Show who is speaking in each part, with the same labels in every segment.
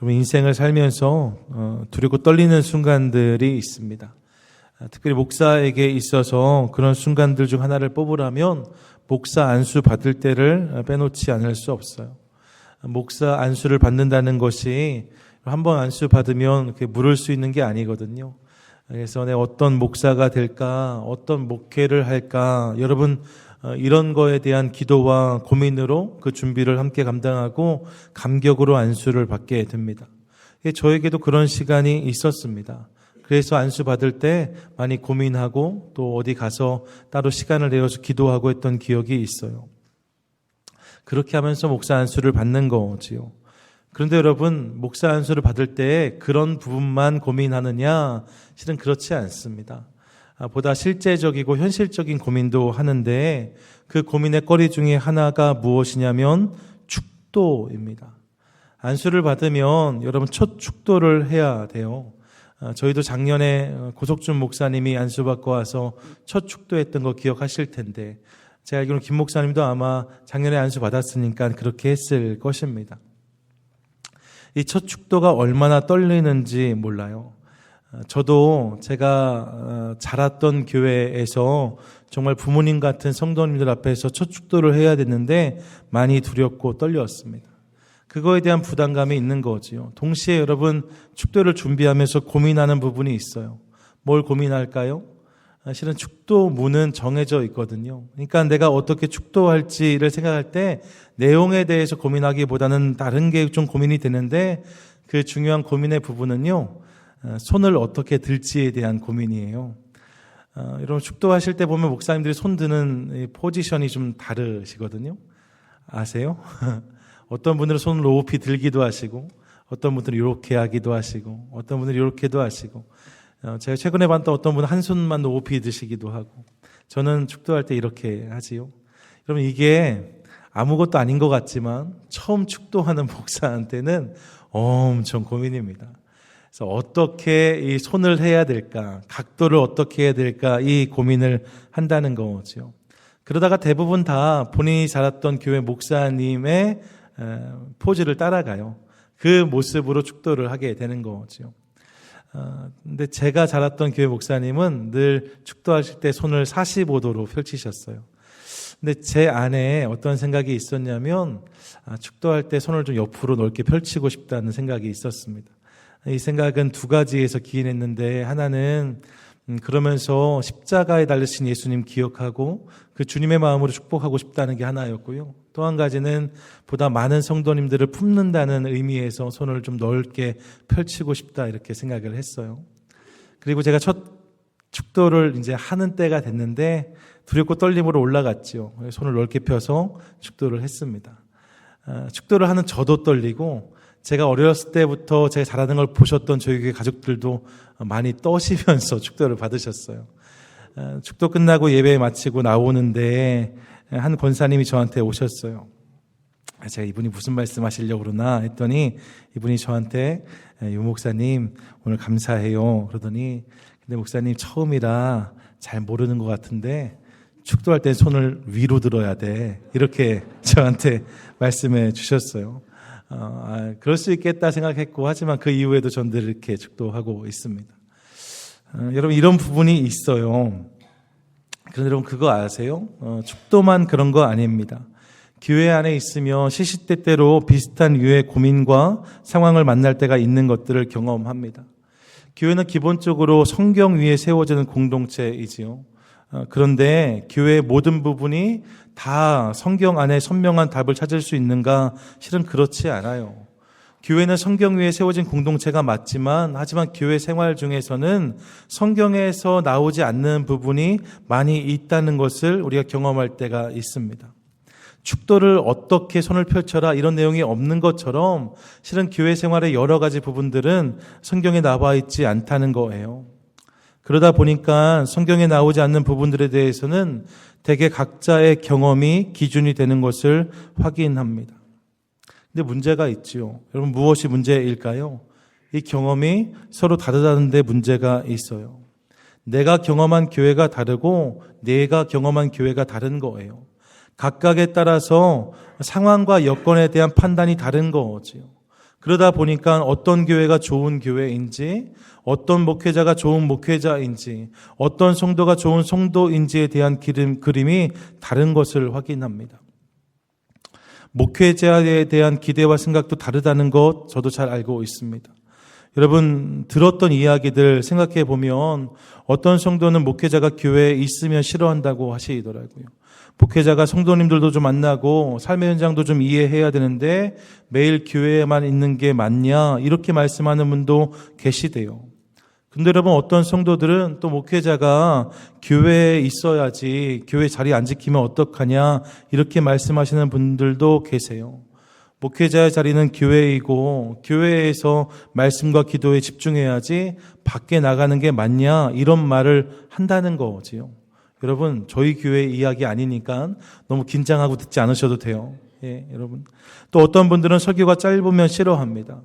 Speaker 1: 인생을 살면서 두렵고 떨리는 순간들이 있습니다. 특별히 목사에게 있어서 그런 순간들 중 하나를 뽑으라면 목사 안수 받을 때를 빼놓지 않을 수 없어요. 목사 안수를 받는다는 것이 한번 안수 받으면 물을 수 있는 게 아니거든요. 그래서 내가 어떤 목사가 될까, 어떤 목회를 할까, 여러분 이런 거에 대한 기도와 고민으로 그 준비를 함께 감당하고 감격으로 안수를 받게 됩니다. 저에게도 그런 시간이 있었습니다. 그래서 안수 받을 때 많이 고민하고 또 어디 가서 따로 시간을 내어서 기도하고 했던 기억이 있어요. 그렇게 하면서 목사 안수를 받는 거지요. 그런데 여러분, 목사 안수를 받을 때 그런 부분만 고민하느냐? 실은 그렇지 않습니다. 보다 실제적이고 현실적인 고민도 하는데 그 고민의 거리 중에 하나가 무엇이냐면 축도입니다. 안수를 받으면 여러분 첫 축도를 해야 돼요. 저희도 작년에 고석준 목사님이 안수받고 와서 첫 축도했던 거 기억하실 텐데 제가 알기로는 김 목사님도 아마 작년에 안수받았으니까 그렇게 했을 것입니다. 이 첫 축도가 얼마나 떨리는지 몰라요. 저도 제가 자랐던 교회에서 정말 부모님 같은 성도님들 앞에서 첫 축도를 해야 됐는데 많이 두렵고 떨렸습니다. 그거에 대한 부담감이 있는 거지요. 동시에 여러분 축도를 준비하면서 고민하는 부분이 있어요. 뭘 고민할까요? 실은 축도문은 정해져 있거든요. 그러니까 내가 어떻게 축도할지를 생각할 때 내용에 대해서 고민하기보다는 다른 게 좀 고민이 되는데 그 중요한 고민의 부분은요. 손을 어떻게 들지에 대한 고민이에요. 여러분 축도하실 때 보면 목사님들이 손 드는 포지션이 좀 다르시거든요. 아세요? 어떤 분들은 손을 높이 들기도 하시고 어떤 분들은 이렇게 하기도 하시고 어떤 분들은 이렇게도 하시고 제가 최근에 봤던 어떤 분은 한 손만 높이 드시기도 하고 저는 축도할 때 이렇게 하지요. 여러분 이게 아무것도 아닌 것 같지만 처음 축도하는 목사한테는 엄청 고민입니다. 그래서 어떻게 이 손을 해야 될까, 각도를 어떻게 해야 될까 이 고민을 한다는 거죠. 그러다가 대부분 다 본인이 자랐던 교회 목사님의 포즈를 따라가요. 그 모습으로 축도를 하게 되는 거죠. 근데 제가 자랐던 교회 목사님은 늘 축도하실 때 손을 45도로 펼치셨어요. 근데 제 안에 어떤 생각이 있었냐면 축도할 때 손을 좀 옆으로 넓게 펼치고 싶다는 생각이 있었습니다. 이 생각은 두 가지에서 기인했는데 하나는 그러면서 십자가에 달리신 예수님 기억하고 그 주님의 마음으로 축복하고 싶다는 게 하나였고요. 또 한 가지는 보다 많은 성도님들을 품는다는 의미에서 손을 좀 넓게 펼치고 싶다 이렇게 생각을 했어요. 그리고 제가 첫 축도를 이제 하는 때가 됐는데 두렵고 떨림으로 올라갔죠. 손을 넓게 펴서 축도를 했습니다. 축도를 하는 저도 떨리고 제가 어렸을 때부터 제가 잘하는 걸 보셨던 저희 교회 가족들도 많이 떠시면서 축도를 받으셨어요. 축도 끝나고 예배 마치고 나오는데 한 권사님이 저한테 오셨어요. 제가 이분이 무슨 말씀 하시려고 그러나 했더니 이분이 저한테 유 목사님 오늘 감사해요. 그러더니 근데 목사님 처음이라 잘 모르는 것 같은데 축도할 때 손을 위로 들어야 돼. 이렇게 저한테 말씀해 주셨어요. 그럴 수 있겠다 생각했고 하지만 그 이후에도 전 늘 이렇게 축도하고 있습니다. 여러분 이런 부분이 있어요. 그런데 여러분 그거 아세요? 축도만 그런 거 아닙니다. 교회 안에 있으면 시시때때로 비슷한 유의 고민과 상황을 만날 때가 있는 것들을 경험합니다. 교회는 기본적으로 성경 위에 세워지는 공동체이지요. 그런데 교회의 모든 부분이 다 성경 안에 선명한 답을 찾을 수 있는가? 실은 그렇지 않아요. 교회는 성경 위에 세워진 공동체가 맞지만 하지만 교회 생활 중에서는 성경에서 나오지 않는 부분이 많이 있다는 것을 우리가 경험할 때가 있습니다. 축도를 어떻게 손을 펼쳐라 이런 내용이 없는 것처럼 실은 교회 생활의 여러 가지 부분들은 성경에 나와 있지 않다는 거예요. 그러다 보니까 성경에 나오지 않는 부분들에 대해서는 대개 각자의 경험이 기준이 되는 것을 확인합니다. 근데 문제가 있지요. 여러분 무엇이 문제일까요? 이 경험이 서로 다르다는 데 문제가 있어요. 내가 경험한 교회가 다르고 내가 경험한 교회가 다른 거예요. 각각에 따라서 상황과 여건에 대한 판단이 다른 거지요. 그러다 보니까 어떤 교회가 좋은 교회인지, 어떤 목회자가 좋은 목회자인지, 어떤 성도가 좋은 성도인지에 대한 그림이 다른 것을 확인합니다. 목회자에 대한 기대와 생각도 다르다는 것 저도 잘 알고 있습니다. 여러분 들었던 이야기들 생각해 보면 어떤 성도는 목회자가 교회에 있으면 싫어한다고 하시더라고요. 목회자가 성도님들도 좀 만나고 삶의 현장도 좀 이해해야 되는데 매일 교회에만 있는 게 맞냐 이렇게 말씀하는 분도 계시대요. 근데 여러분 어떤 성도들은 또 목회자가 교회에 있어야지 교회 자리 안 지키면 어떡하냐 이렇게 말씀하시는 분들도 계세요. 목회자의 자리는 교회이고 교회에서 말씀과 기도에 집중해야지 밖에 나가는 게 맞냐 이런 말을 한다는 거지요. 여러분 저희 교회 이야기 아니니까 너무 긴장하고 듣지 않으셔도 돼요. 예, 여러분. 또 어떤 분들은 설교가 짧으면 싫어합니다.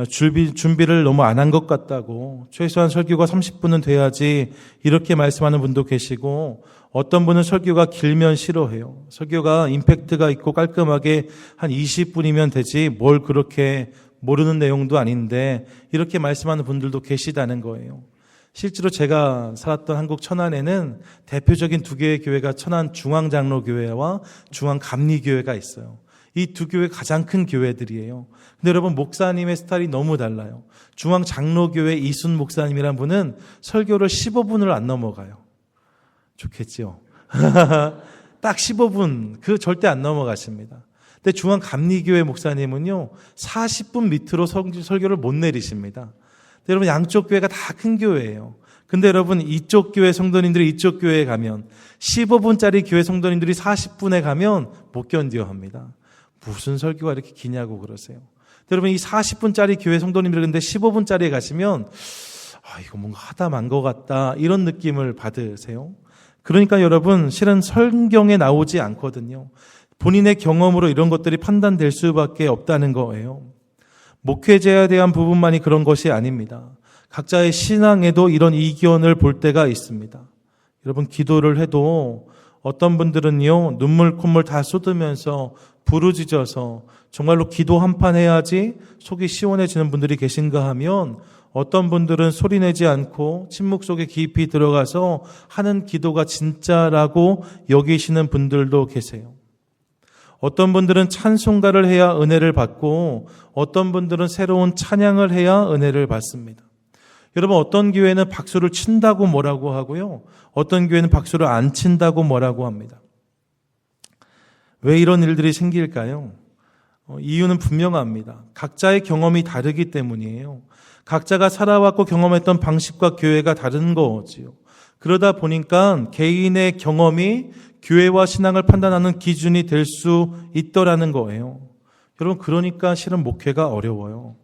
Speaker 1: 준비를 너무 안 한 것 같다고 최소한 설교가 30분은 돼야지 이렇게 말씀하는 분도 계시고 어떤 분은 설교가 길면 싫어해요. 설교가 임팩트가 있고 깔끔하게 한 20분이면 되지 뭘 그렇게 모르는 내용도 아닌데 이렇게 말씀하는 분들도 계시다는 거예요. 실제로 제가 살았던 한국 천안에는 대표적인 두 개의 교회가 천안 중앙장로교회와 중앙감리교회가 있어요. 이 두 교회 가장 큰 교회들이에요. 근데 여러분 목사님의 스타일이 너무 달라요. 중앙장로교회 이순 목사님이란 분은 설교를 15분을 안 넘어가요. 좋겠죠. 딱 15분 그 절대 안 넘어가십니다. 근데 중앙감리교회 목사님은요 40분 밑으로 설교를 못 내리십니다. 여러분 양쪽 교회가 다 큰 교회예요. 근데 여러분 이쪽 교회 성도님들이 이쪽 교회에 가면 15분짜리 교회 성도님들이 40분에 가면 못 견뎌 합니다. 무슨 설교가 이렇게 기냐고 그러세요. 여러분 이 40분짜리 교회 성도님들 근데 15분짜리에 가시면 이거 뭔가 하다 만 것 같다 이런 느낌을 받으세요. 그러니까 여러분 실은 성경에 나오지 않거든요. 본인의 경험으로 이런 것들이 판단될 수밖에 없다는 거예요. 목회자에 대한 부분만이 그런 것이 아닙니다. 각자의 신앙에도 이런 이견을 볼 때가 있습니다. 여러분 기도를 해도 어떤 분들은요 눈물 콧물 다 쏟으면서 부르짖어서 정말로 기도 한판 해야지 속이 시원해지는 분들이 계신가 하면 어떤 분들은 소리내지 않고 침묵 속에 깊이 들어가서 하는 기도가 진짜라고 여기시는 분들도 계세요. 어떤 분들은 찬송가를 해야 은혜를 받고 어떤 분들은 새로운 찬양을 해야 은혜를 받습니다. 여러분 어떤 교회는 박수를 친다고 뭐라고 하고요. 어떤 교회는 박수를 안 친다고 뭐라고 합니다. 왜 이런 일들이 생길까요? 이유는 분명합니다. 각자의 경험이 다르기 때문이에요. 각자가 살아왔고 경험했던 방식과 교회가 다른 거지요. 그러다 보니까 개인의 경험이 교회와 신앙을 판단하는 기준이 될 수 있더라는 거예요. 여러분 그러니까 실은 목회가 어려워요.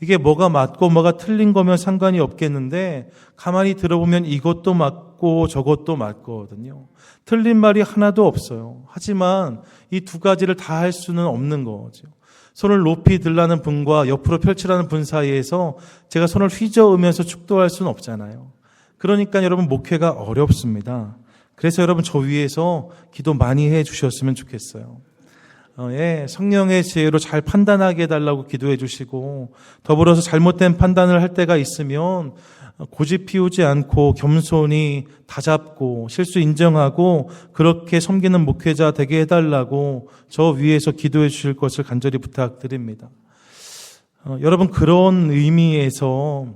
Speaker 1: 이게 뭐가 맞고 뭐가 틀린 거면 상관이 없겠는데 가만히 들어보면 이것도 맞고 저것도 맞거든요. 틀린 말이 하나도 없어요. 하지만 이 두 가지를 다 할 수는 없는 거죠. 손을 높이 들라는 분과 옆으로 펼치라는 분 사이에서 제가 손을 휘저으면서 축도할 수는 없잖아요. 그러니까 여러분 목회가 어렵습니다. 그래서 여러분 저 위에서 기도 많이 해 주셨으면 좋겠어요. 성령의 지혜로 잘 판단하게 해달라고 기도해 주시고 더불어서 잘못된 판단을 할 때가 있으면 고집 피우지 않고 겸손히 다잡고 실수 인정하고 그렇게 섬기는 목회자 되게 해달라고 저 위에서 기도해 주실 것을 간절히 부탁드립니다. 여러분 그런 의미에서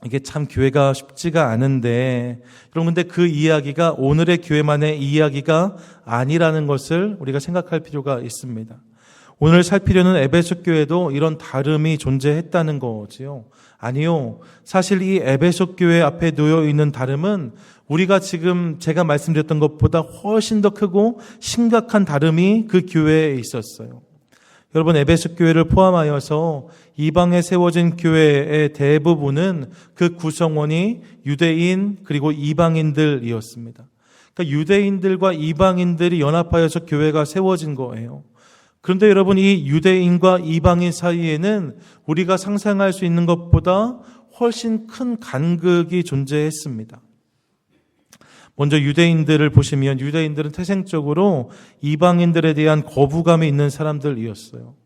Speaker 1: 이게 참 교회가 쉽지가 않은데 여러분 근데 그 이야기가 오늘의 교회만의 이야기가 아니라는 것을 우리가 생각할 필요가 있습니다. 오늘 살피려는 에베소 교회도 이런 다름이 존재했다는 거지요. 아니요. 사실 이 에베소 교회 앞에 놓여 있는 다름은 우리가 지금 제가 말씀드렸던 것보다 훨씬 더 크고 심각한 다름이 그 교회에 있었어요. 여러분 에베소 교회를 포함하여서 이방에 세워진 교회의 대부분은 그 구성원이 유대인 그리고 이방인들이었습니다. 그러니까 유대인들과 이방인들이 연합하여서 교회가 세워진 거예요. 그런데 여러분 이 유대인과 이방인 사이에는 우리가 상상할 수 있는 것보다 훨씬 큰 간극이 존재했습니다. 먼저 유대인들을 보시면 유대인들은 태생적으로 이방인들에 대한 거부감이 있는 사람들이었어요.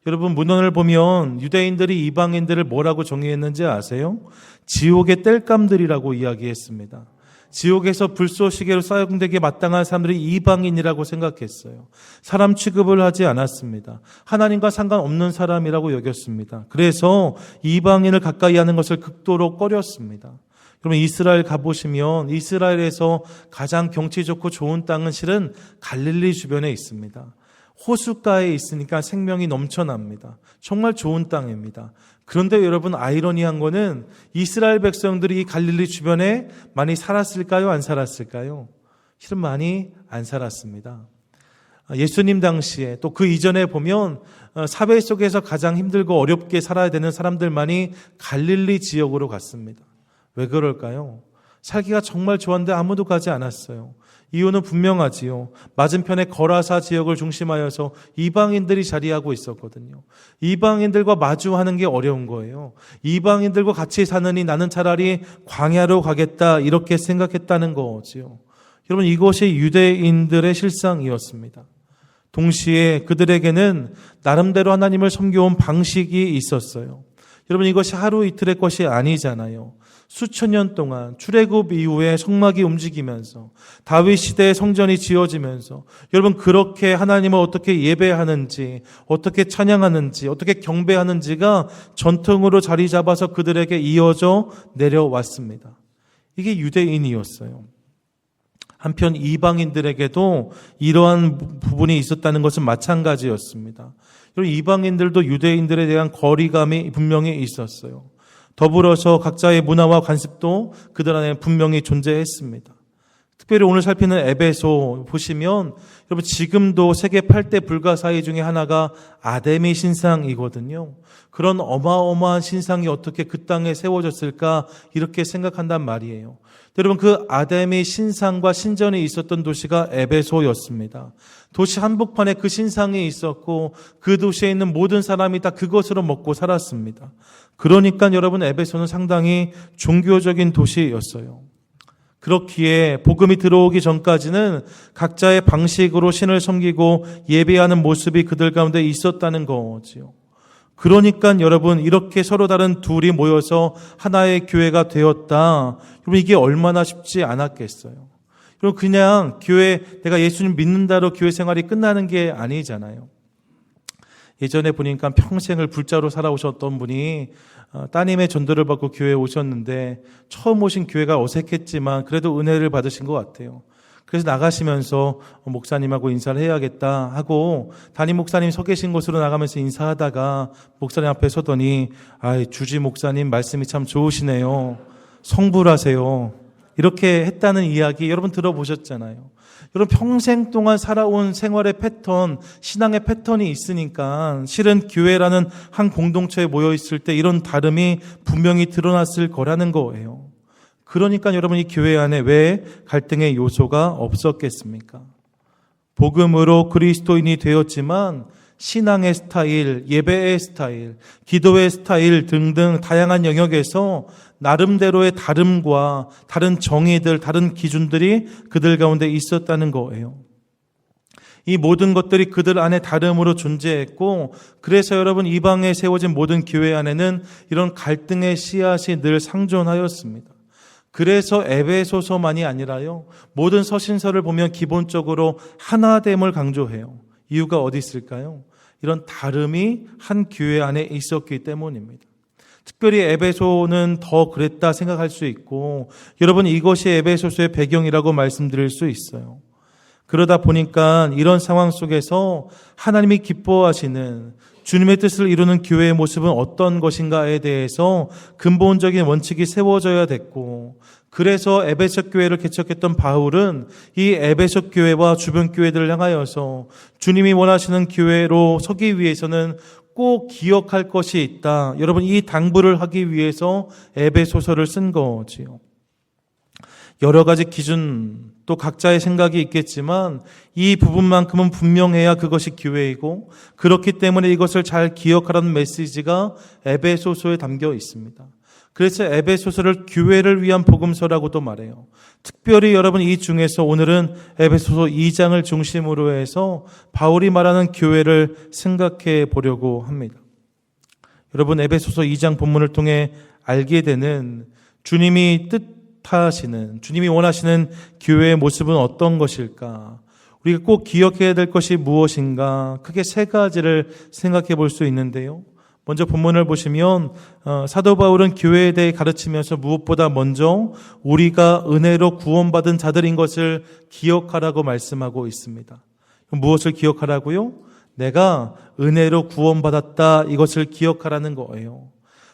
Speaker 1: 여러분, 문헌을 보면 유대인들이 이방인들을 뭐라고 정의했는지 아세요? 지옥의 땔감들이라고 이야기했습니다. 지옥에서 불쏘시개로 사용되기에 마땅한 사람들이 이방인이라고 생각했어요. 사람 취급을 하지 않았습니다. 하나님과 상관없는 사람이라고 여겼습니다. 그래서 이방인을 가까이 하는 것을 극도로 꺼렸습니다. 그러면 이스라엘 가보시면 이스라엘에서 가장 경치 좋고 좋은 땅은 실은 갈릴리 주변에 있습니다. 호숫가에 있으니까 생명이 넘쳐납니다. 정말 좋은 땅입니다. 그런데 여러분, 아이러니한 거는 이스라엘 백성들이 이 갈릴리 주변에 많이 살았을까요? 안 살았을까요? 실은 많이 안 살았습니다. 예수님 당시에 또 그 이전에 보면 사회 속에서 가장 힘들고 어렵게 살아야 되는 사람들만이 갈릴리 지역으로 갔습니다. 왜 그럴까요? 살기가 정말 좋았는데 아무도 가지 않았어요. 이유는 분명하지요. 맞은편의 거라사 지역을 중심하여서 이방인들이 자리하고 있었거든요. 이방인들과 마주하는 게 어려운 거예요. 이방인들과 같이 사느니 나는 차라리 광야로 가겠다, 이렇게 생각했다는 거지요. 여러분, 이것이 유대인들의 실상이었습니다. 동시에 그들에게는 나름대로 하나님을 섬겨온 방식이 있었어요. 여러분, 이것이 하루 이틀의 것이 아니잖아요. 수천 년 동안 출애굽 이후에 성막이 움직이면서 다윗 시대에 성전이 지어지면서 여러분, 그렇게 하나님을 어떻게 예배하는지, 어떻게 찬양하는지, 어떻게 경배하는지가 전통으로 자리 잡아서 그들에게 이어져 내려왔습니다. 이게 유대인이었어요. 한편 이방인들에게도 이러한 부분이 있었다는 것은 마찬가지였습니다. 여러분, 이방인들도 유대인들에 대한 거리감이 분명히 있었어요. 더불어서 각자의 문화와 관습도 그들 안에 분명히 존재했습니다. 특별히 오늘 살피는 에베소 보시면 여러분, 지금도 세계 8대 불가사의 중에 하나가 아데미 신상이거든요. 그런 어마어마한 신상이 어떻게 그 땅에 세워졌을까, 이렇게 생각한단 말이에요. 여러분, 그 아데미 신상과 신전이 있었던 도시가 에베소였습니다. 도시 한복판에 그 신상이 있었고 그 도시에 있는 모든 사람이 다 그것으로 먹고 살았습니다. 그러니까 여러분, 에베소는 상당히 종교적인 도시였어요. 그렇기에 복음이 들어오기 전까지는 각자의 방식으로 신을 섬기고 예배하는 모습이 그들 가운데 있었다는 거지요. 그러니까 여러분, 이렇게 서로 다른 둘이 모여서 하나의 교회가 되었다. 여러분, 이게 얼마나 쉽지 않았겠어요. 여러분, 그냥 교회, 내가 예수님 믿는다로 교회 생활이 끝나는 게 아니잖아요. 예전에 보니까 평생을 불자로 살아오셨던 분이 따님의 전도를 받고 교회에 오셨는데 처음 오신 교회가 어색했지만 그래도 은혜를 받으신 것 같아요. 그래서 나가시면서 목사님하고 인사를 해야겠다 하고 담임 목사님 서 계신 곳으로 나가면서 인사하다가 목사님 앞에 서더니, 주지 목사님 말씀이 참 좋으시네요. 성불하세요. 이렇게 했다는 이야기 여러분 들어보셨잖아요. 여러분, 평생 동안 살아온 생활의 패턴, 신앙의 패턴이 있으니까 실은 교회라는 한 공동체에 모여 있을 때 이런 다름이 분명히 드러났을 거라는 거예요. 그러니까 여러분, 이 교회 안에 왜 갈등의 요소가 없었겠습니까? 복음으로 그리스도인이 되었지만 신앙의 스타일, 예배의 스타일, 기도의 스타일 등등 다양한 영역에서 나름대로의 다름과 다른 정의들, 다른 기준들이 그들 가운데 있었다는 거예요. 이 모든 것들이 그들 안에 다름으로 존재했고, 그래서 여러분, 이방에 세워진 모든 교회 안에는 이런 갈등의 씨앗이 늘 상존하였습니다. 그래서 에베소서만이 아니라요, 모든 서신서를 보면 기본적으로 하나됨을 강조해요. 이유가 어디 있을까요? 이런 다름이 한 교회 안에 있었기 때문입니다. 특별히 에베소는 더 그랬다 생각할 수 있고, 여러분, 이것이 에베소서의 배경이라고 말씀드릴 수 있어요. 그러다 보니까 이런 상황 속에서 하나님이 기뻐하시는 주님의 뜻을 이루는 교회의 모습은 어떤 것인가에 대해서 근본적인 원칙이 세워져야 됐고, 그래서 에베소 교회를 개척했던 바울은 이 에베소 교회와 주변 교회들을 향하여서 주님이 원하시는 교회로 서기 위해서는 꼭 기억할 것이 있다. 여러분, 이 당부를 하기 위해서 에베소서를 쓴 거지요. 여러 가지 기준, 또 각자의 생각이 있겠지만 이 부분만큼은 분명해야 그것이 교회이고, 그렇기 때문에 이것을 잘 기억하라는 메시지가 에베소서에 담겨 있습니다. 그래서 에베소서를 교회를 위한 복음서라고도 말해요. 특별히 여러분 이 중에서 오늘은 에베소서 2장을 중심으로 해서 바울이 말하는 교회를 생각해 보려고 합니다. 여러분 에베소서 2장 본문을 통해 알게 되는 주님이 뜻하시는, 주님이 원하시는 교회의 모습은 어떤 것일까? 우리가 꼭 기억해야 될 것이 무엇인가? 크게 세 가지를 생각해 볼 수 있는데요. 먼저 본문을 보시면 사도 바울은 교회에 대해 가르치면서 무엇보다 먼저 우리가 은혜로 구원받은 자들인 것을 기억하라고 말씀하고 있습니다. 무엇을 기억하라고요? 내가 은혜로 구원받았다, 이것을 기억하라는 거예요.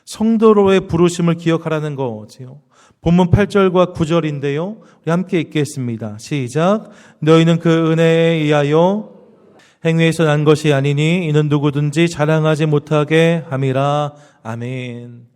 Speaker 1: 성도로의 부르심을 기억하라는 거지요. 본문 8절과 9절인데요. 우리 함께 읽겠습니다. 시작. 너희는 그 은혜에 의하여 행위에서 난 것이 아니니 이는 누구든지 자랑하지 못하게 함이라. 아멘.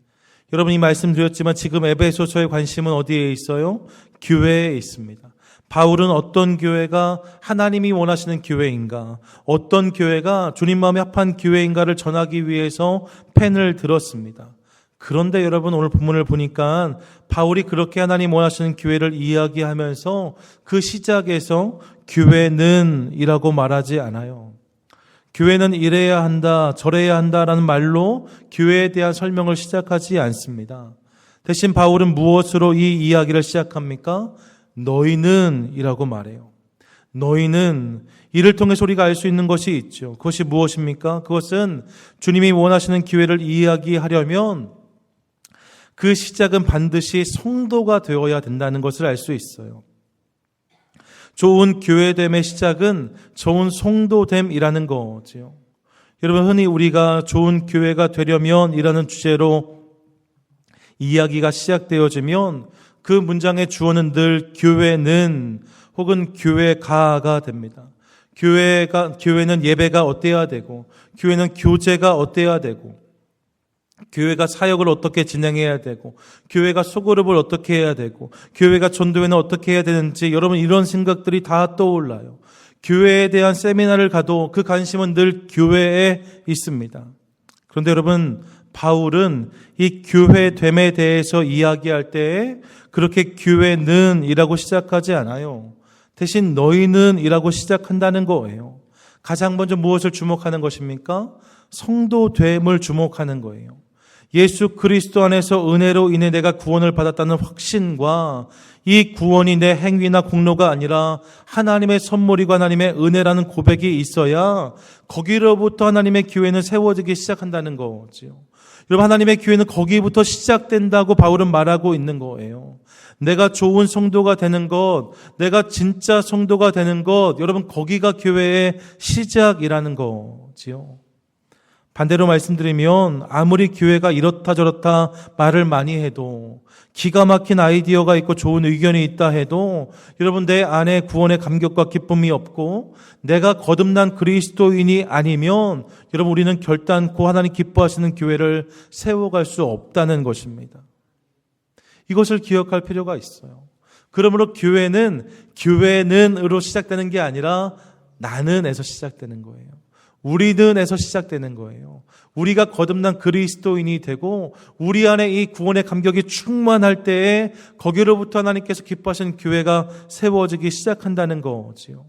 Speaker 1: 여러분 이 말씀 드렸지만 지금 에베소서의 관심은 어디에 있어요? 교회에 있습니다. 바울은 어떤 교회가 하나님이 원하시는 교회인가, 어떤 교회가 주님 마음에 합한 교회인가를 전하기 위해서 펜을 들었습니다. 그런데 여러분 오늘 본문을 보니까 바울이 그렇게 하나님 원하시는 교회를 이야기하면서 그 시작에서 교회는 이라고 말하지 않아요. 교회는 이래야 한다, 저래야 한다라는 말로 교회에 대한 설명을 시작하지 않습니다. 대신 바울은 무엇으로 이 이야기를 시작합니까? 너희는 이라고 말해요. 너희는, 이를 통해서 우리가 알 수 있는 것이 있죠. 그것이 무엇입니까? 그것은 주님이 원하시는 교회를 이야기하려면 그 시작은 반드시 성도가 되어야 된다는 것을 알 수 있어요. 좋은 교회됨의 시작은 좋은 성도됨이라는 거지요. 여러분 흔히 우리가 좋은 교회가 되려면 이라는 주제로 이야기가 시작되어지면 그 문장의 주어는 늘 교회는 혹은 교회가가 됩니다. 교회는 예배가 어때야 되고, 교회는 교제가 어때야 되고, 교회가 사역을 어떻게 진행해야 되고, 교회가 소그룹을 어떻게 해야 되고, 교회가 전도회는 어떻게 해야 되는지, 여러분 이런 생각들이 다 떠올라요. 교회에 대한 세미나를 가도 그 관심은 늘 교회에 있습니다. 그런데 여러분 바울은 이 교회됨에 대해서 이야기할 때 그렇게 교회는 이라고 시작하지 않아요. 대신 너희는 이라고 시작한다는 거예요. 가장 먼저 무엇을 주목하는 것입니까? 성도됨을 주목하는 거예요. 예수 그리스도 안에서 은혜로 인해 내가 구원을 받았다는 확신과 이 구원이 내 행위나 공로가 아니라 하나님의 선물이고 하나님의 은혜라는 고백이 있어야 거기로부터 하나님의 교회는 세워지기 시작한다는 거지요. 여러분 하나님의 교회는 거기부터 시작된다고 바울은 말하고 있는 거예요. 내가 좋은 성도가 되는 것, 내가 진짜 성도가 되는 것, 여러분 거기가 교회의 시작이라는 거지요. 반대로 말씀드리면 아무리 교회가 이렇다 저렇다 말을 많이 해도, 기가 막힌 아이디어가 있고 좋은 의견이 있다 해도 여러분 내 안에 구원의 감격과 기쁨이 없고 내가 거듭난 그리스도인이 아니면 여러분 우리는 결단코 하나님 기뻐하시는 교회를 세워갈 수 없다는 것입니다. 이것을 기억할 필요가 있어요. 그러므로 교회는으로 시작되는 게 아니라 나는에서 시작되는 거예요. 우리는에서 시작되는 거예요. 우리가 거듭난 그리스도인이 되고 우리 안에 이 구원의 감격이 충만할 때에 거기로부터 하나님께서 기뻐하시는 교회가 세워지기 시작한다는 거지요.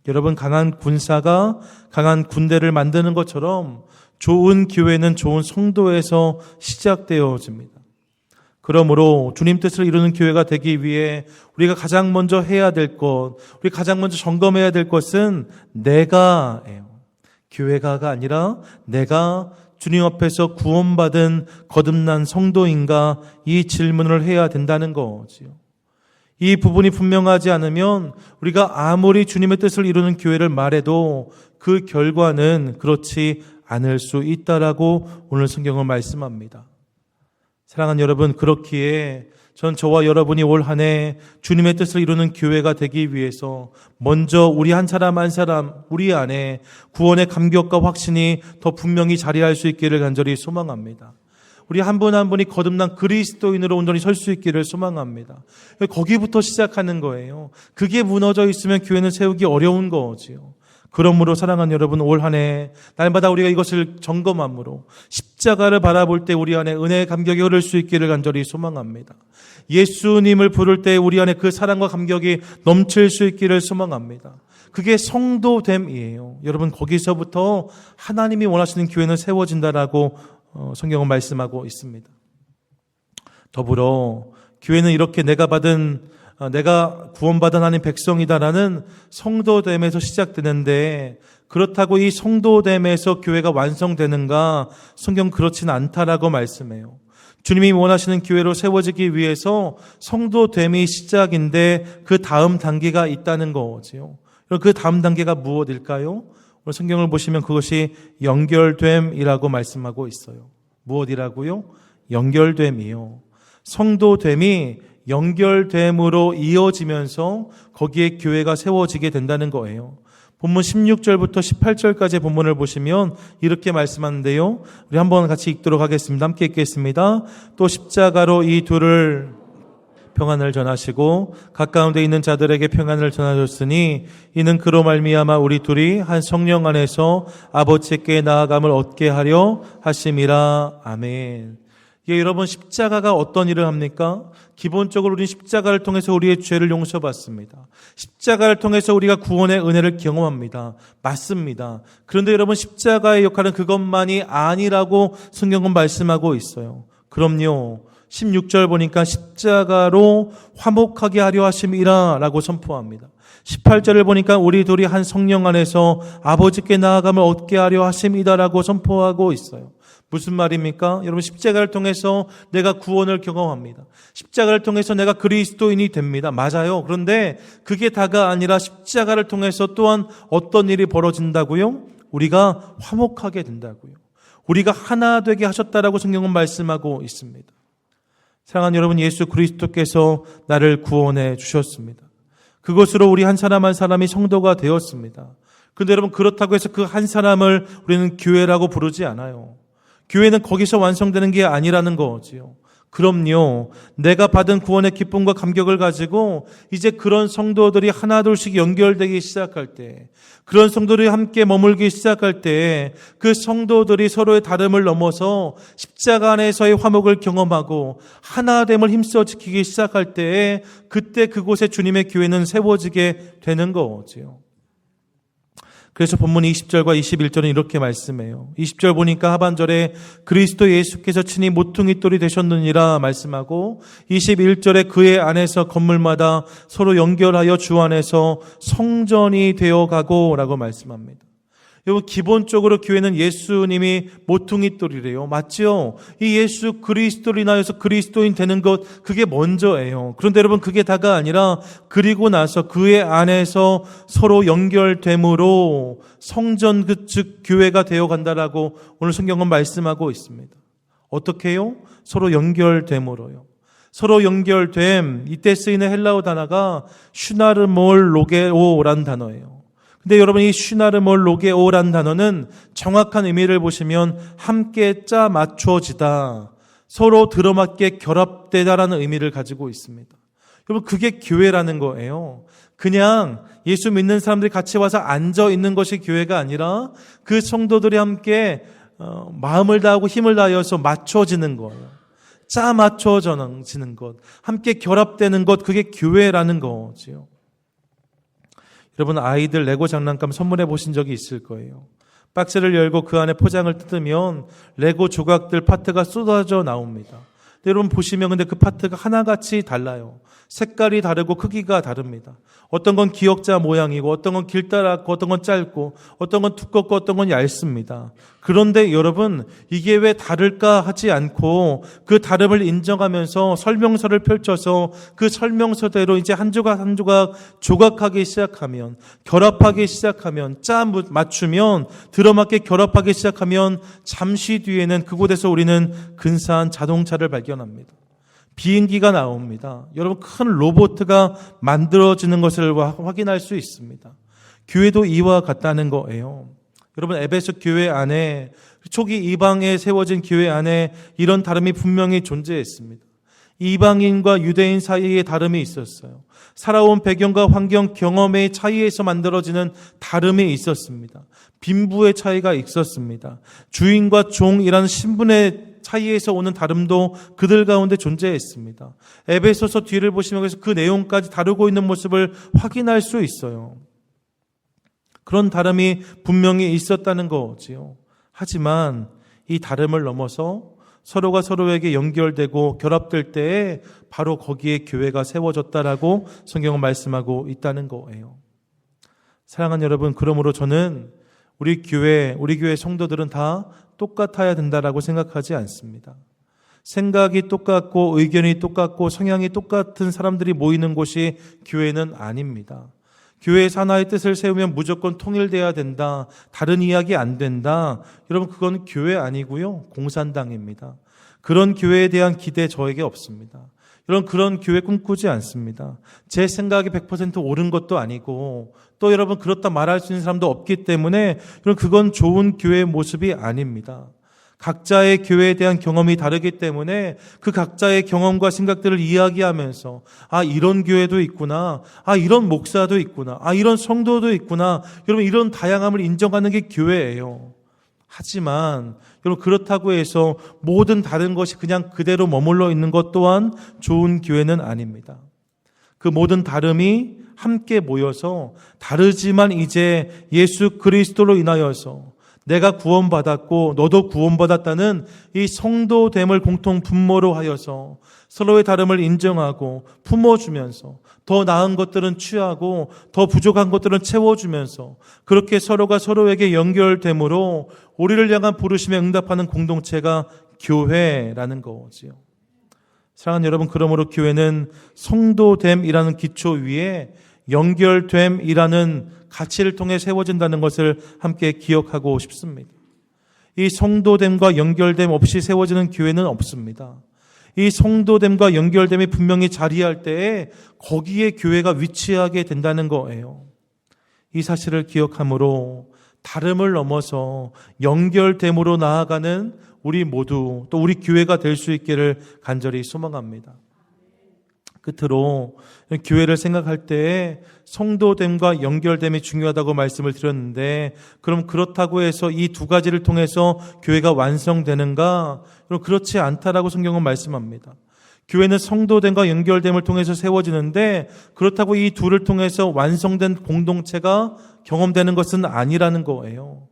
Speaker 1: 여러분 강한 군사가 강한 군대를 만드는 것처럼 좋은 교회는 좋은 성도에서 시작되어집니다. 그러므로 주님 뜻을 이루는 교회가 되기 위해 우리가 가장 먼저 해야 될 것, 우리 가장 먼저 점검해야 될 것은 내가예요. 교회가가 아니라 내가 주님 앞에서 구원받은 거듭난 성도인가, 이 질문을 해야 된다는 거지요. 이 부분이 분명하지 않으면 우리가 아무리 주님의 뜻을 이루는 교회를 말해도 그 결과는 그렇지 않을 수 있다라고 오늘 성경은 말씀합니다. 사랑하는 여러분, 그렇기에 전 저와 여러분이 올 한 해 주님의 뜻을 이루는 교회가 되기 위해서 먼저 우리 한 사람 한 사람 우리 안에 구원의 감격과 확신이 더 분명히 자리할 수 있기를 간절히 소망합니다. 우리 한 분 한 분이 거듭난 그리스도인으로 온전히 설 수 있기를 소망합니다. 거기부터 시작하는 거예요. 그게 무너져 있으면 교회는 세우기 어려운 거지요. 그러므로 사랑하는 여러분, 올 한 해 날마다 우리가 이것을 점검함으로 십자가를 바라볼 때 우리 안에 은혜의 감격이 흐를 수 있기를 간절히 소망합니다. 예수님을 부를 때 우리 안에 그 사랑과 감격이 넘칠 수 있기를 소망합니다. 그게 성도됨이에요. 여러분, 거기서부터 하나님이 원하시는 교회는 세워진다라고 성경은 말씀하고 있습니다. 더불어 교회는 이렇게 내가 구원받은 하나님 백성이다라는 성도됨에서 시작되는데, 그렇다고 이 성도됨에서 교회가 완성되는가? 성경 그렇지는 않다라고 말씀해요. 주님이 원하시는 교회로 세워지기 위해서 성도됨이 시작인데 그 다음 단계가 있다는 거지요. 그 다음 단계가 무엇일까요? 오늘 성경을 보시면 그것이 연결됨이라고 말씀하고 있어요. 무엇이라고요? 연결됨이요. 성도됨이 연결됨으로 이어지면서 거기에 교회가 세워지게 된다는 거예요. 본문 16절부터 18절까지 본문을 보시면 이렇게 말씀하는데요. 우리 한번 같이 읽도록 하겠습니다. 함께 읽겠습니다. 또 십자가로 이 둘을 평안을 전하시고 가까운 데 있는 자들에게 평안을 전하셨으니 이는 그로 말미암아 우리 둘이 한 성령 안에서 아버지께 나아감을 얻게 하려 하심이라. 아멘. 예, 여러분, 십자가가 어떤 일을 합니까? 기본적으로 우리는 십자가를 통해서 우리의 죄를 용서받습니다. 십자가를 통해서 우리가 구원의 은혜를 경험합니다. 맞습니다. 그런데 여러분, 십자가의 역할은 그것만이 아니라고 성경은 말씀하고 있어요. 그럼요. 16절 보니까 십자가로 화목하게 하려 하심이라 라고 선포합니다. 18절을 보니까 우리 둘이 한 성령 안에서 아버지께 나아감을 얻게 하려 하심이다 라고 선포하고 있어요. 무슨 말입니까? 여러분, 십자가를 통해서 내가 구원을 경험합니다. 십자가를 통해서 내가 그리스도인이 됩니다. 맞아요. 그런데 그게 다가 아니라 십자가를 통해서 또한 어떤 일이 벌어진다고요? 우리가 화목하게 된다고요. 우리가 하나 되게 하셨다라고 성경은 말씀하고 있습니다. 사랑하는 여러분, 예수 그리스도께서 나를 구원해 주셨습니다. 그것으로 우리 한 사람 한 사람이 성도가 되었습니다. 그런데 여러분, 그렇다고 해서 그 한 사람을 우리는 교회라고 부르지 않아요. 교회는 거기서 완성되는 게 아니라는 거지요. 그럼요. 내가 받은 구원의 기쁨과 감격을 가지고 이제 그런 성도들이 하나둘씩 연결되기 시작할 때, 그런 성도들이 함께 머물기 시작할 때 그 성도들이 서로의 다름을 넘어서 십자가 안에서의 화목을 경험하고 하나됨을 힘써 지키기 시작할 때, 그때 그곳에 주님의 교회는 세워지게 되는 거지요. 그래서 본문 20절과 21절은 이렇게 말씀해요. 20절 보니까 하반절에 그리스도 예수께서 친히 모퉁이 돌이 되셨느니라 말씀하고, 21절에 그의 안에서 건물마다 서로 연결하여 주 안에서 성전이 되어가고 라고 말씀합니다. 여러분, 기본적으로 교회는 예수님이 모퉁이 돌이래요. 맞죠? 이 예수 그리스도를 인하여서 그리스도인 되는 것, 그게 먼저예요. 그런데 여러분, 그게 다가 아니라 그리고 나서 그의 안에서 서로 연결됨으로 성전, 즉 교회가 되어간다라고 오늘 성경은 말씀하고 있습니다. 어떻게 해요? 서로 연결됨으로요. 서로 연결됨, 이때 쓰이는 헬라어 단어가 슈나르몰 로게오란 단어예요. 근데 여러분, 이 슈나르몰 로게오란 단어는 정확한 의미를 보시면 함께 짜 맞춰지다, 서로 들어맞게 결합되다라는 의미를 가지고 있습니다. 여러분, 그게 교회라는 거예요. 그냥 예수 믿는 사람들이 같이 와서 앉아 있는 것이 교회가 아니라 그 성도들이 함께 마음을 다하고 힘을 다하여서 맞춰지는 거예요. 짜 맞춰지는 것, 함께 결합되는 것, 그게 교회라는 거지요. 여러분, 아이들 레고 장난감 선물해 보신 적이 있을 거예요. 박스를 열고 그 안에 포장을 뜯으면 레고 조각들 파트가 쏟아져 나옵니다. 여러분 보시면 근데 그 파트가 하나같이 달라요. 색깔이 다르고 크기가 다릅니다. 어떤 건 기역자 모양이고, 어떤 건 길다랗고, 어떤 건 짧고, 어떤 건 두껍고, 어떤 건 얇습니다. 그런데 여러분, 이게 왜 다를까 하지 않고 그 다름을 인정하면서 설명서를 펼쳐서 그 설명서대로 이제 한 조각 한 조각 조각하기 시작하면, 결합하기 시작하면, 짜 맞추면, 들어맞게 결합하기 시작하면 잠시 뒤에는 그곳에서 우리는 근사한 자동차를 발견합니다. 비행기가 나옵니다. 여러분, 큰 로봇가 만들어지는 것을 확인할 수 있습니다. 교회도 이와 같다는 거예요. 여러분, 에베소 교회 안에, 초기 이방에 세워진 교회 안에 이런 다름이 분명히 존재했습니다. 이방인과 유대인 사이에 다름이 있었어요. 살아온 배경과 환경, 경험의 차이에서 만들어지는 다름이 있었습니다. 빈부의 차이가 있었습니다. 주인과 종이라는 신분의 차이에서 오는 다름도 그들 가운데 존재했습니다. 에베소서 뒤를 보시면 그 내용까지 다루고 있는 모습을 확인할 수 있어요. 그런 다름이 분명히 있었다는 거지요. 하지만 이 다름을 넘어서 서로가 서로에게 연결되고 결합될 때에 바로 거기에 교회가 세워졌다라고 성경은 말씀하고 있다는 거예요. 사랑하는 여러분, 그러므로 저는 우리 교회 성도들은 다 똑같아야 된다라고 생각하지 않습니다. 생각이 똑같고 의견이 똑같고 성향이 똑같은 사람들이 모이는 곳이 교회는 아닙니다. 교회에서 하나의 뜻을 세우면 무조건 통일돼야 된다. 다른 이야기 안 된다. 여러분, 그건 교회 아니고요. 공산당입니다. 그런 교회에 대한 기대 저에게 없습니다. 여러분, 그런 교회 꿈꾸지 않습니다. 제 생각이 100% 옳은 것도 아니고 또 여러분 그렇다 말할 수 있는 사람도 없기 때문에 여러분 그건 좋은 교회의 모습이 아닙니다. 각자의 교회에 대한 경험이 다르기 때문에 그 각자의 경험과 생각들을 이야기하면서 이런 교회도 있구나, 이런 목사도 있구나, 이런 성도도 있구나, 여러분 이런 다양함을 인정하는 게 교회예요. 하지만 여러분 그렇다고 해서 모든 다른 것이 그냥 그대로 머물러 있는 것 또한 좋은 교회는 아닙니다. 그 모든 다름이 함께 모여서 다르지만 이제 예수 그리스도로 인하여서 내가 구원받았고 너도 구원받았다는 이 성도됨을 공통 분모로 하여서 서로의 다름을 인정하고 품어주면서 더 나은 것들은 취하고 더 부족한 것들은 채워주면서 그렇게 서로가 서로에게 연결됨으로 우리를 향한 부르심에 응답하는 공동체가 교회라는 거지요. 사랑하는 여러분, 그러므로 교회는 성도됨이라는 기초 위에 연결됨이라는 가치를 통해 세워진다는 것을 함께 기억하고 싶습니다. 이 성도됨과 연결됨 없이 세워지는 교회는 없습니다. 이 성도됨과 연결됨이 분명히 자리할 때에 거기에 교회가 위치하게 된다는 거예요. 이 사실을 기억함으로 다름을 넘어서 연결됨으로 나아가는 우리 모두 또 우리 교회가 될 수 있기를 간절히 소망합니다. 끝으로 교회를 생각할 때에 성도됨과 연결됨이 중요하다고 말씀을 드렸는데 그럼 그렇다고 해서 이 두 가지를 통해서 교회가 완성되는가? 그럼 그렇지 않다라고 성경은 말씀합니다. 교회는 성도됨과 연결됨을 통해서 세워지는데 그렇다고 이 둘을 통해서 완성된 공동체가 경험되는 것은 아니라는 거예요.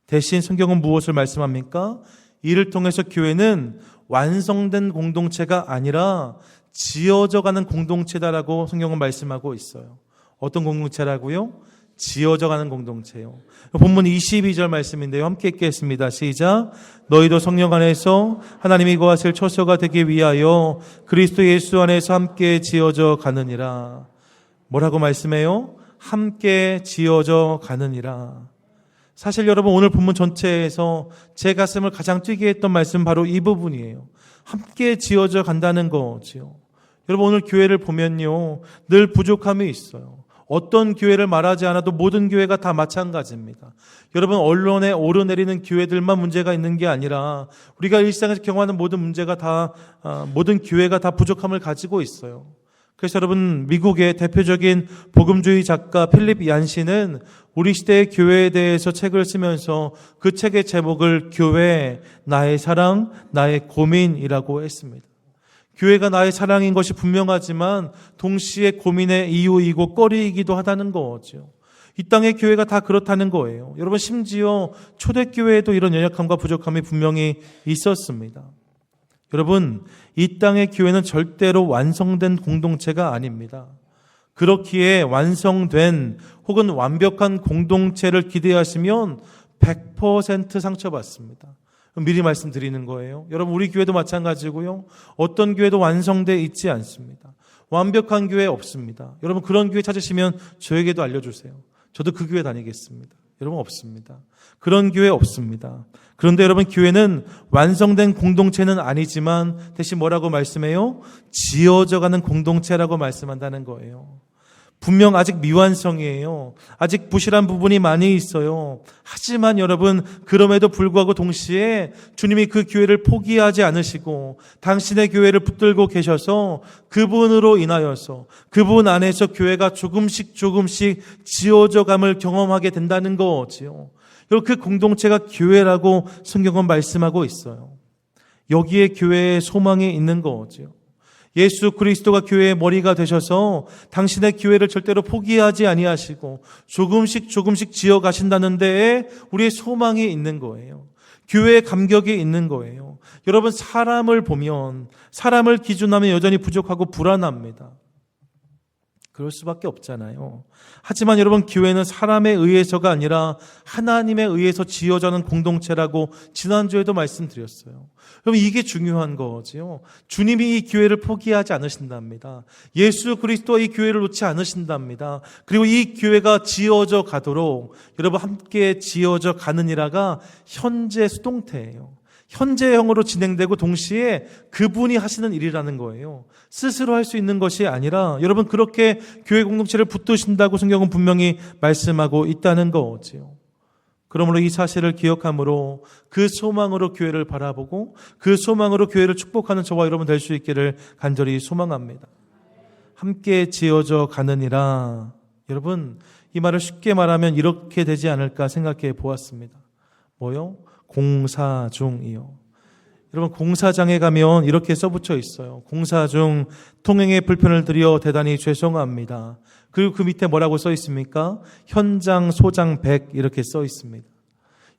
Speaker 1: 대신 성경은 무엇을 말씀합니까? 이를 통해서 교회는 완성된 공동체가 아니라 지어져가는 공동체다라고 성경은 말씀하고 있어요. 어떤 공동체라고요? 지어져가는 공동체요. 본문 22절 말씀인데요. 함께 읽겠습니다. 시작. 너희도 성령 안에서 하나님이 거하실 처소가 되기 위하여 그리스도 예수 안에서 함께 지어져 가느니라. 뭐라고 말씀해요? 함께 지어져 가느니라. 사실 여러분 오늘 본문 전체에서 제 가슴을 가장 뛰게 했던 말씀 바로 이 부분이에요. 함께 지어져 간다는 거지요. 여러분 오늘 교회를 보면요, 늘 부족함이 있어요. 어떤 교회를 말하지 않아도 모든 교회가 다 마찬가지입니다. 여러분 언론에 오르내리는 교회들만 문제가 있는 게 아니라 우리가 일상에서 경험하는 모든 문제가 모든 교회가 다 부족함을 가지고 있어요. 그래서 여러분 미국의 대표적인 복음주의 작가 필립 얀시는 우리 시대의 교회에 대해서 책을 쓰면서 그 책의 제목을 교회, 나의 사랑, 나의 고민이라고 했습니다. 교회가 나의 사랑인 것이 분명하지만 동시에 고민의 이유이고 꺼리이기도 하다는 거죠. 이 땅의 교회가 다 그렇다는 거예요. 여러분 심지어 초대교회에도 이런 연약함과 부족함이 분명히 있었습니다. 여러분 이 땅의 교회는 절대로 완성된 공동체가 아닙니다. 그렇기에 완성된 혹은 완벽한 공동체를 기대하시면 100% 상처받습니다. 미리 말씀드리는 거예요. 여러분 우리 교회도 마찬가지고요. 어떤 교회도 완성되어 있지 않습니다. 완벽한 교회 없습니다. 여러분 그런 교회 찾으시면 저에게도 알려주세요. 저도 그 교회 다니겠습니다. 여러분 없습니다. 그런 교회 없습니다. 그런데 여러분 교회는 완성된 공동체는 아니지만 대신 뭐라고 말씀해요? 지어져가는 공동체라고 말씀한다는 거예요. 분명 아직 미완성이에요. 아직 부실한 부분이 많이 있어요. 하지만 여러분, 그럼에도 불구하고 동시에 주님이 그 교회를 포기하지 않으시고 당신의 교회를 붙들고 계셔서 그분으로 인하여서 그분 안에서 교회가 조금씩 지어져감을 경험하게 된다는 거지요. 여러분, 그 공동체가 교회라고 성경은 말씀하고 있어요. 여기에 교회의 소망이 있는 거지요. 예수 그리스도가 교회의 머리가 되셔서 당신의 교회를 절대로 포기하지 아니하시고 조금씩 지어 가신다는 데에 우리의 소망이 있는 거예요. 교회의 감격이 있는 거예요. 여러분, 사람을 보면, 사람을 기준하면 여전히 부족하고 불안합니다. 그럴 수밖에 없잖아요. 하지만 여러분, 교회는 사람에 의해서가 아니라 하나님에 의해서 지어져는 공동체라고 지난주에도 말씀드렸어요. 그럼 이게 중요한 거지요. 주님이 이 교회를 포기하지 않으신답니다. 예수 그리스도가 이 교회를 놓지 않으신답니다. 그리고 이 교회가 지어져 가도록 여러분 함께 지어져 가느니라가 현재 수동태예요. 현재형으로 진행되고 동시에 그분이 하시는 일이라는 거예요. 스스로 할 수 있는 것이 아니라 여러분 그렇게 교회 공동체를 붙드신다고 성경은 분명히 말씀하고 있다는 거지요. 그러므로 이 사실을 기억함으로 그 소망으로 교회를 바라보고 그 소망으로 교회를 축복하는 저와 여러분 될 수 있기를 간절히 소망합니다. 함께 지어져 가느니라. 여러분, 이 말을 쉽게 말하면 이렇게 되지 않을까 생각해 보았습니다. 뭐요? 공사 중이요. 여러분, 공사장에 가면 이렇게 써붙여 있어요. 공사 중 통행에 불편을 드려 대단히 죄송합니다. 그리고 그 밑에 뭐라고 써 있습니까? 현장 소장 100 이렇게 써 있습니다.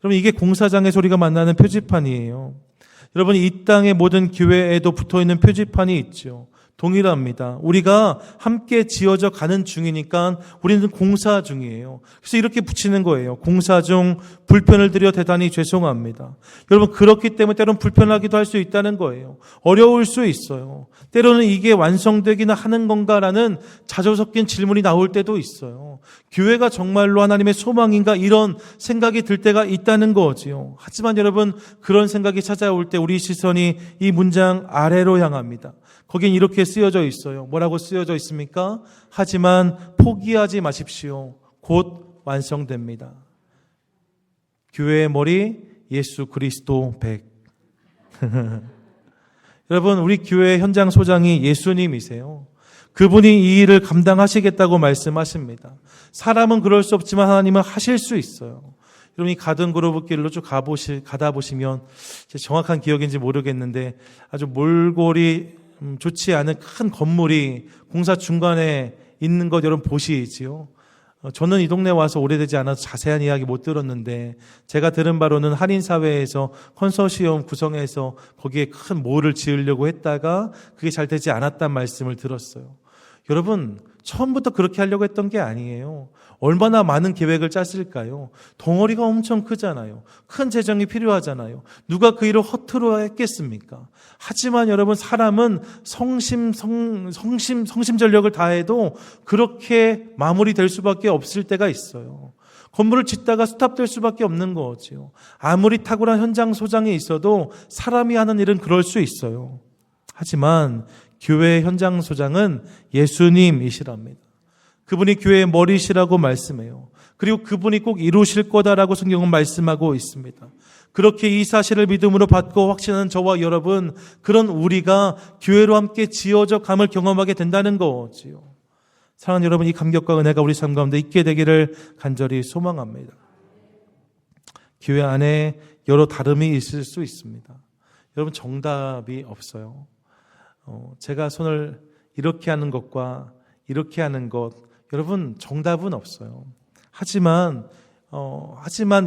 Speaker 1: 여러분, 이게 공사장에서 우리가 만나는 표지판이에요. 여러분, 이 땅의 모든 교회에도 붙어있는 표지판이 있죠. 동일합니다. 우리가 함께 지어져 가는 중이니까 우리는 공사 중이에요. 그래서 이렇게 붙이는 거예요. 공사 중 불편을 드려 대단히 죄송합니다. 여러분, 그렇기 때문에 때로는 불편하기도 할 수 있다는 거예요. 어려울 수 있어요. 때로는 이게 완성되기는 하는 건가라는 자조 섞인 질문이 나올 때도 있어요. 교회가 정말로 하나님의 소망인가 이런 생각이 들 때가 있다는 거지요. 하지만 여러분, 그런 생각이 찾아올 때 우리 시선이 이 문장 아래로 향합니다. 거긴 이렇게 쓰여져 있어요. 뭐라고 쓰여져 있습니까? 하지만 포기하지 마십시오. 곧 완성됩니다. 교회의 머리 예수 그리스도 100. 여러분, 우리 교회 현장 소장이 예수님이세요. 그분이 이 일을 감당하시겠다고 말씀하십니다. 사람은 그럴 수 없지만 하나님은 하실 수 있어요. 여러분, 이 가든 그로브 길로 쭉 가다 보시면 제 정확한 기억인지 모르겠는데 아주 몰골이 좋지 않은 큰 건물이 공사 중간에 있는 것 여러분 보시지요. 저는 이 동네 와서 오래되지 않아서 자세한 이야기 못 들었는데 제가 들은 바로는 한인사회에서 컨소시엄 구성해서 거기에 큰 몰을 지으려고 했다가 그게 잘 되지 않았다는 말씀을 들었어요. 여러분, 처음부터 그렇게 하려고 했던 게 아니에요. 얼마나 많은 계획을 짰을까요? 덩어리가 엄청 크잖아요. 큰 재정이 필요하잖아요. 누가 그 일을 허투루 했겠습니까? 하지만 여러분, 사람은 성심전력을 다해도 그렇게 마무리될 수밖에 없을 때가 있어요. 건물을 짓다가 스탑될 수밖에 없는 거지요. 아무리 탁월한 현장 소장이 있어도 사람이 하는 일은 그럴 수 있어요. 하지만 교회의 현장 소장은 예수님이시랍니다. 그분이 교회의 머리시라고 말씀해요. 그리고 그분이 꼭 이루실 거다라고 성경은 말씀하고 있습니다. 그렇게 이 사실을 믿음으로 받고 확신하는 저와 여러분, 그런 우리가 교회로 함께 지어져 감을 경험하게 된다는 거지요. 사랑하는 여러분, 이 감격과 은혜가 우리 삶 가운데 있게 되기를 간절히 소망합니다. 교회 안에 여러 다름이 있을 수 있습니다. 여러분, 정답이 없어요. 제가 손을 이렇게 하는 것과 이렇게 하는 것, 여러분 정답은 없어요. 하지만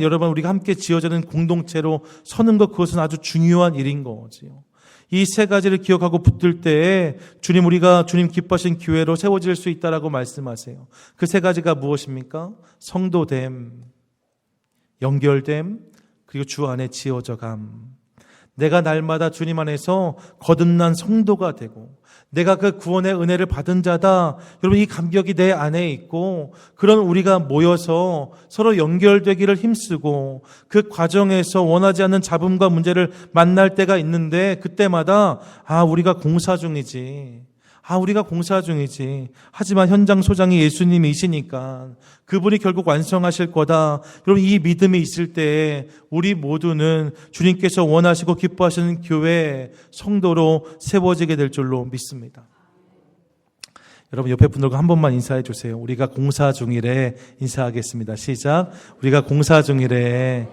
Speaker 1: 여러분, 우리가 함께 지어지는 공동체로 서는 것, 그것은 아주 중요한 일인 거지요. 이 세 가지를 기억하고 붙들 때에 우리가 주님 기뻐하신 교회로 세워질 수 있다라고 말씀하세요. 그 세 가지가 무엇입니까? 성도됨, 연결됨, 그리고 주 안에 지어져감. 내가 날마다 주님 안에서 거듭난 성도가 되고 내가 그 구원의 은혜를 받은 자다. 여러분, 이 감격이 내 안에 있고 그런 우리가 모여서 서로 연결되기를 힘쓰고 그 과정에서 원하지 않는 잡음과 문제를 만날 때가 있는데 그때마다 우리가 공사 중이지. 우리가 공사 중이지. 하지만 현장 소장이 예수님이시니까 그분이 결국 완성하실 거다. 여러분, 이 믿음이 있을 때 우리 모두는 주님께서 원하시고 기뻐하시는 교회 성도로 세워지게 될 줄로 믿습니다. 여러분, 옆에 분들과 한 번만 인사해 주세요. 우리가 공사 중이래. 인사하겠습니다. 시작. 우리가 공사 중이래.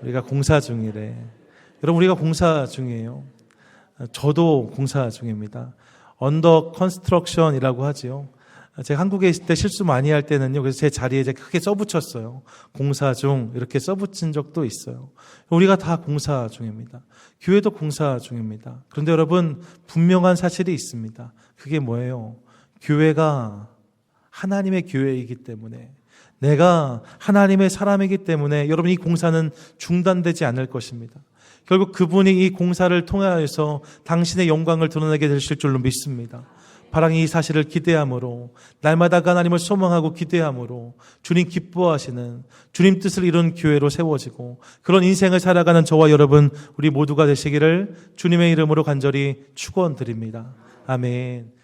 Speaker 1: 우리가 공사 중이래. 여러분, 우리가 공사 중이에요. 저도 공사 중입니다. 언더 컨스트럭션이라고 하지요. 제가 한국에 있을 때 실수 많이 할 때는요, 그래서 제 자리에 제가 크게 써붙였어요. 공사 중, 이렇게 써붙인 적도 있어요. 우리가 다 공사 중입니다. 교회도 공사 중입니다. 그런데 여러분, 분명한 사실이 있습니다. 그게 뭐예요? 교회가 하나님의 교회이기 때문에, 내가 하나님의 사람이기 때문에 여러분, 이 공사는 중단되지 않을 것입니다. 결국 그분이 이 공사를 통하여서 당신의 영광을 드러내게 되실 줄로 믿습니다. 바랑이 이 사실을 기대함으로, 날마다 하나님을 소망하고 기대함으로 주님 기뻐하시는, 주님 뜻을 이룬 교회로 세워지고 그런 인생을 살아가는 저와 여러분, 우리 모두가 되시기를 주님의 이름으로 간절히 축원드립니다. 아멘.